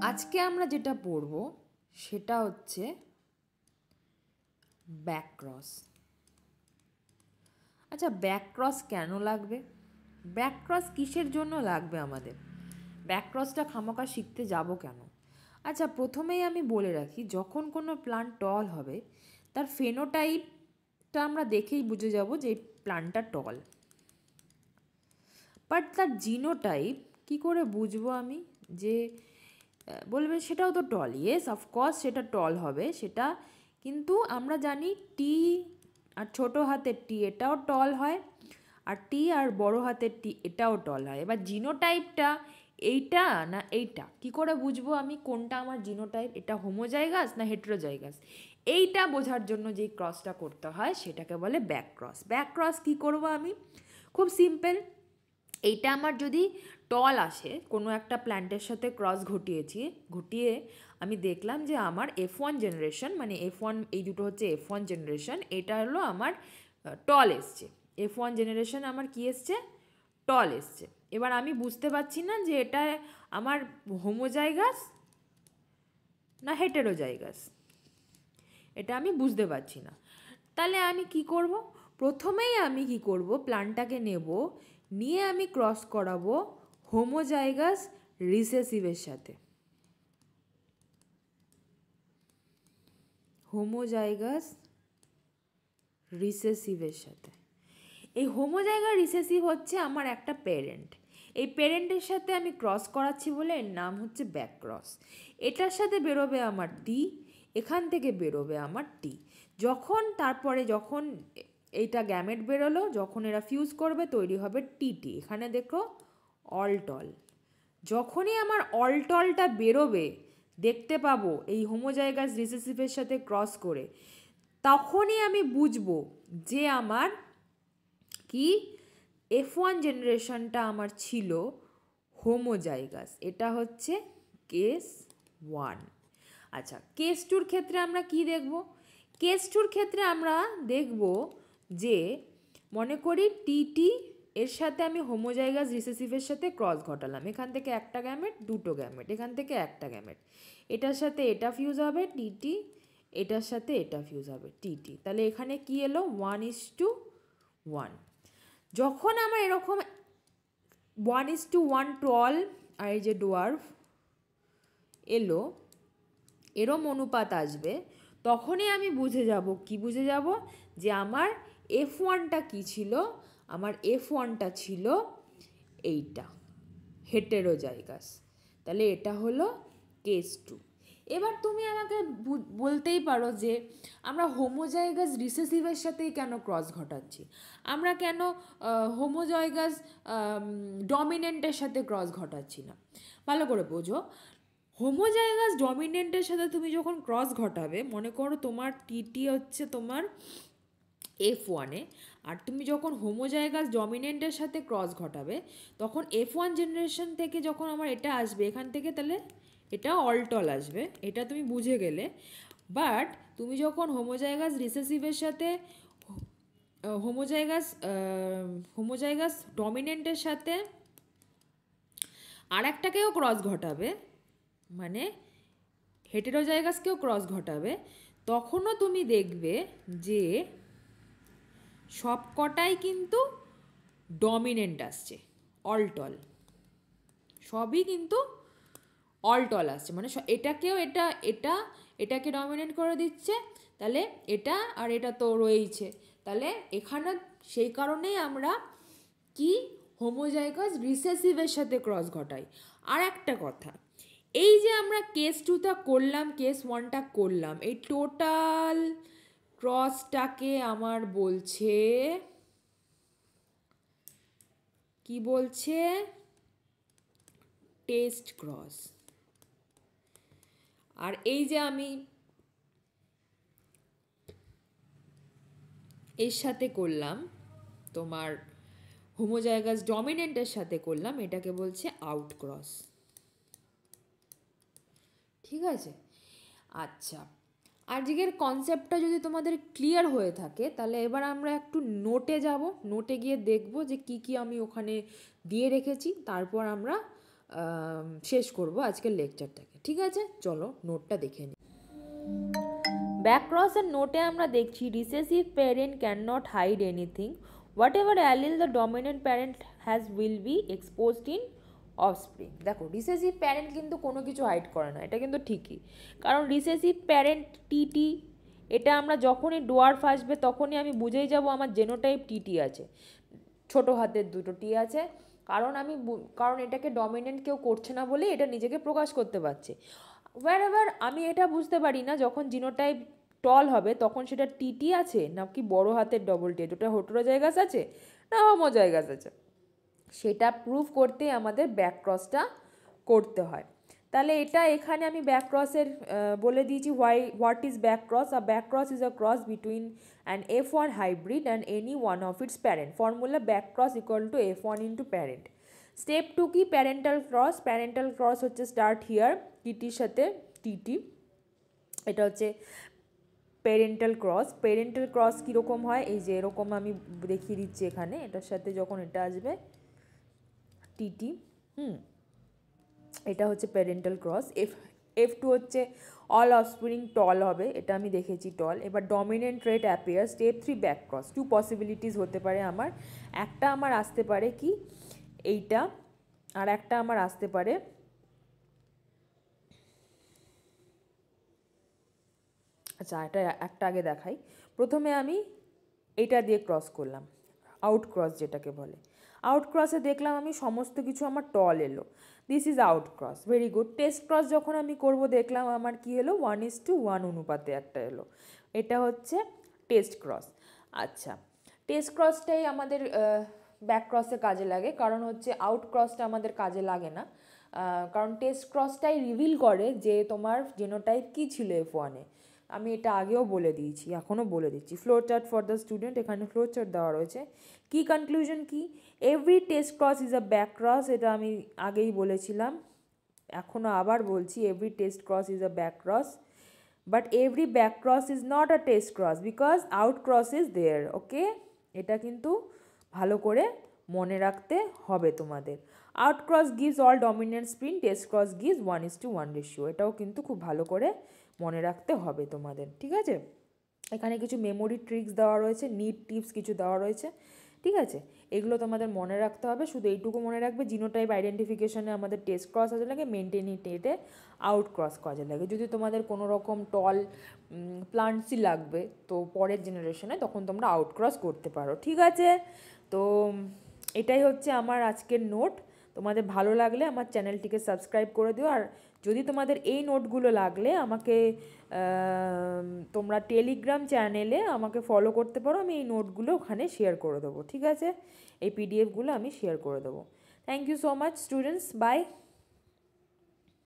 আজকে আমরা যেটা পড়ব সেটা হচ্ছে ব্যাকক্রস। আচ্ছা, ব্যাকক্রস কেন লাগবে? ব্যাকক্রস কিসের জন্য লাগবে আমাদের? ব্যাকক্রসটা খামোকা শিখতে যাব কেন? আচ্ছা, প্রথমেই আমি বলে রাখি, যখন কোনো প্লান্ট টল হবে তার ফেনোটাইপটা আমরা দেখেই বুঝে যাব যে এই প্লান্টটা টল। বাট তার জিনোটাইপ কি করে বুঝবো আমি যে বলবে সেটাও তো টল? ইয়েস, অফকোর্স সেটা টল হবে, সেটা কিন্তু আমরা জানি টি আর ছোটো হাতের টি এটাও টল হয়, আর টি আর বড় হাতের টি এটাও টল হয়। এবার জিনোটাইপটা এইটা না এইটা কি করে বুঝবো আমি কোনটা আমার জিনোটাইপ? এটা হোমোজাইগাস না হেটেরোজাইগাস? এইটা বোঝার জন্য যেই ক্রসটা করতে হয় সেটাকে বলে ব্যাক ক্রস। ব্যাক ক্রস কী করবো আমি? খুব সিম্পল। এইটা আমার যদি টল আসে, কোনো একটা প্ল্যান্টের সাথে ক্রস ঘটিয়ে আমি দেখলাম যে আমার F1 জেনারেশন, মানে F1, এই দুটো হচ্ছে F1 জেনারেশন, এটা হলো আমার টল এসছে। F1 জেনারেশন আমার কি এসছে? টল এসছে। এবার আমি বুঝতে পারছি না যে এটা আমার হোমোজাইগাস না হেটেরোজাইগাস, এটা আমি বুঝতে পারছি না। তাহলে আমি কি করব? প্রথমেই আমি কি করব, প্লান্টটাকে নেব, নিয়ে আমি ক্রস করাবো হোমোজাইগাস রিসেসিভের সাথে। হোমোজাইগাস রিসেসিভের সাথে। এই হোমোজাইগাস রিসেসিভ হচ্ছে আমার একটা প্যারেন্ট। এই প্যারেন্টের সাথে আমি ক্রস করাচ্ছি বলে এর নাম হচ্ছে ব্যাক ক্রস। এটার সাথে বেরোবে আমার টি, এখান থেকে বেরোবে আমার টি। যখন এইটা গ্যামেট বেরোলো, যখন এরা ফিউজ করবে তৈরি হবে টিটি। এখানে দেখো অলটল। যখনই আমার অলটলটা বেরোবে, দেখতে পাবো এই হোমোজাইগাস রিসেসিভের সাথে ক্রস করে, তখনই আমি বুঝবো যে আমার কি F1 জেনারেশনটা আমার ছিল হোমোজাইগাস। এটা হচ্ছে কেস 1। আচ্ছা, কেস 2র ক্ষেত্রে আমরা কি দেখব? কেস 2র ক্ষেত্রে আমরা দেখব যে মনে করি টিটি এর সাথে আমি হোমোজাইগাস রিসেসিভের সাথে ক্রস ঘটালাম। এখান থেকে একটা গ্যামেট, দুটো গ্যামেট, এখান থেকে একটা গ্যামেট, এটার সাথে এটা ফিউজ হবে টিটি, এটার সাথে এটা ফিউজ হবে টিটি। তাহলে এখানে কি এলো? 1:1। যখন আমার এরকম 1:1 টল আর এই যে ডোয়ার্ফ এলো, এরম অনুপাত আসবে, তখনই আমি বুঝে যাব যে আমার F1টা কী ছিল? আমার F1টা ছিল এইটা, হেটেরোজাইগাস। তাহলে এটা হলো কেস 2। এবার তুমি আমাকে বলতেই পারো যে আমরা হোমোজাইগাস রিসেসিভের সাথেই কেন ক্রস ঘটাচ্ছি? আমরা কেন হোমোজাইগাস ডমিনেন্টের সাথে ক্রস ঘটাচ্ছি না? ভালো করে বোঝো, হোমোজাইগাস ডমিনেন্টের সাথে তুমি যখন ক্রস ঘটাবে, মনে করো তোমার টিটি হচ্ছে তোমার F1-এ, আর তুমি যখন হোমোজাইগাস ডমিনেন্টের সাথে ক্রস ঘটাবে তখন F1 জেনারেশন থেকে যখন আমার এটা আসবে এখান থেকে, তাহলে এটা অলটল আসবে, এটা তুমি বুঝে গেলে। বাট তুমি যখন হোমোজাইগাস রিসেসিভের সাথে হোমোজাইগাস ডমিনেন্টের সাথে আর একটাকেও ক্রস ঘটাবে, মানে হেটেরোজাইগাসকেও ক্রস ঘটাবে, তখনও তুমি দেখবে যে সব কটাই কিন্তু ডমিনেন্ট আসছে, অলটল, সবই কিন্তু অলটল আসছে। মানে এটাকেও এটাকে ডমিনেন্ট করে দিচ্ছে, তাহলে এটা আর এটা তো রয়েইছে। তাহলে এখানে সেই কারণেই আমরা কি হোমোজাইগাস রিসেসিভের সাথে ক্রস ঘটাই। আর একটা কথা, এই যে আমরা কেস 2টা করলাম, কেস 1টা করলাম, এই টোটাল ক্রসটাকে আমার বলছে, কি বলছে? Test cross. আর এই যে আমি এর সাথে করলাম, তোমার হোমোজাইগাস ডমিনেন্টের সাথে করলাম, এটাকে বলছে আউট ক্রস। ঠিক আছে? আচ্ছা, আজকের কনসেপ্টটা যদি তোমাদের ক্লিয়ার হয়ে থাকে, তাহলে এবার আমরা একটু নোটে যাব, নোটে গিয়ে দেখব যে কি কি আমি ওখানে দিয়ে রেখেছি, তারপর আমরা শেষ করব আজকের লেকচারটাকে। ঠিক আছে, চলো নোটটা দেখে নিই। ব্যাকক্রস এর নোটে আমরা দেখছি recessive parent can not hide anything, whatever allele the dominant parent has will be exposed in offspring. দেখো রিসেসিভ প্যারেন্ট কিন্তু কোনো কিছু হাইড করে না, এটা কিন্তু ঠিকই, কারণ রিসেসিভ প্যারেন্ট টিটি, এটা আমরা যখনই ডোয়ার্ফ আসবে তখনই আমি বুঝেই যাব আমার জেনোটাইপ টিটি আছে, ছোট হাতের দুটো টি আছে, কারণ এটাকে ডমিনেন্ট কেউ করছে না বলে এটা নিজেকে প্রকাশ করতে পারছে। এবার আমি এটা বুঝতে পারি না যখন জিনোটাইপ টল হবে তখন সেটা টিটি আছে না কি বড় হাতের ডবল টি, দুটো হেটেরোজাইগাস আছে না হোমোজাইগাস আছে, সেটা প্রুভ করতে আমাদের ব্যাকক্রসটা করতে হয়। তাহলে এটা এখানে আমি ব্যাকক্রসের বলে দিয়েছি what is backcross. A backcross is a cross between an F1 hybrid and any one of its parent. Formula backcross equal to F1 into parent. Step 2 কি? Parental cross. প্যারেন্টাল ক্রস হচ্ছে স্টার্ট হিয়ার টিটির সাথে TT, এটা হচ্ছে parental cross. Parental cross কীরকম হয়, এই যে এরকম আমি দেখিয়ে দিচ্ছি এখানে, এটার সাথে যখন এটা আসবে টিটি, এটা হচ্ছে প্যারেন্টাল ক্রস। F2 হচ্ছে অল অফস্প্রিং টল হবে, এটা আমি দেখেছি টল। এবার dominant trait appear. Step 3 back cross. 2 possibilities হতে পারে আমার, একটা আমার আসতে পারে কি এইটা, আর একটা আমার আসতে পারে আচ্ছা এটা একটা আগে দেখাই। প্রথমে আমি এইটা দিয়ে ক্রস করলাম, আউট ক্রস যেটাকে বলে। আউট ক্রসে দেখলাম আমি সমস্ত কিছু আমার টল এলো, this is out cross, very good. Test cross যখন আমি করব দেখলাম আমার কি হলো 1:1 অনুপাতে একটা এলো, এটা হচ্ছে টেস্ট ক্রস। আচ্ছা, টেস্ট ক্রসটাই আমাদের ব্যাক ক্রসে কাজে লাগে, কারণ হচ্ছে আউট ক্রসটা আমাদের কাজে লাগে না, কারণ টেস্ট ক্রসটাই রিভিল করে যে তোমার জেনোটাইপ কী ছিল F1-এ। আমি এটা আগেও বলে দিয়েছি, এখনও বলে দিচ্ছি। Flow chart for the student, এখানে ফ্লো চার্ট দেওয়া রয়েছে। কি কনক্লুশন কি? Every test cross is a back cross, এটা আমি আগেই বলেছিলাম, এখনও আবার বলছি, every test cross is a back cross, but every back cross is not a test cross because out cross is there. Okay, এটা কিন্তু ভালো করে মনে রাখতে হবে তোমাদের। Out cross gives all dominant spring, test cross gives 1:1 ratio, এটাও কিন্তু খুব ভালো করে মনে রাখতে হবে তোমাদের। ঠিক আছে, এখানে কিছু মেমোরি ট্রিক্স দেওয়া রয়েছে, নিট টিপস কিছু দেওয়া রয়েছে। ঠিক আছে, এগুলো তোমাদের মনে রাখতে হবে। শুধু এইটুকু মনে রাখবে, জিনোটাইপ আইডেন্টিফিকেশনে আমাদের টেস্ট ক্রস কাজে লাগে, মেনটেনিটেটে আউট ক্রস কাজে লাগে। যদি তোমাদের কোনো রকম টল প্লান্টসই লাগবে তো পরের জেনারেশনে, তখন তোমরা আউট ক্রস করতে পারো। ঠিক আছে, তো এটাই হচ্ছে আমার আজকের নোট। তোমাদের ভালো লাগলে আমার চ্যানেলটিকে সাবস্ক্রাইব করে দিও, আর যদি তোমাদের এই নোটগুলো লাগলে আমাকে তোমরা টেলিগ্রাম চ্যানেলে আমাকে ফলো করতে পারো, আমি এই নোটগুলো ওখানে শেয়ার করে দেবো। ঠিক আছে, এই পিডিএফগুলো আমি শেয়ার করে দেবো। Thank you so much students, by.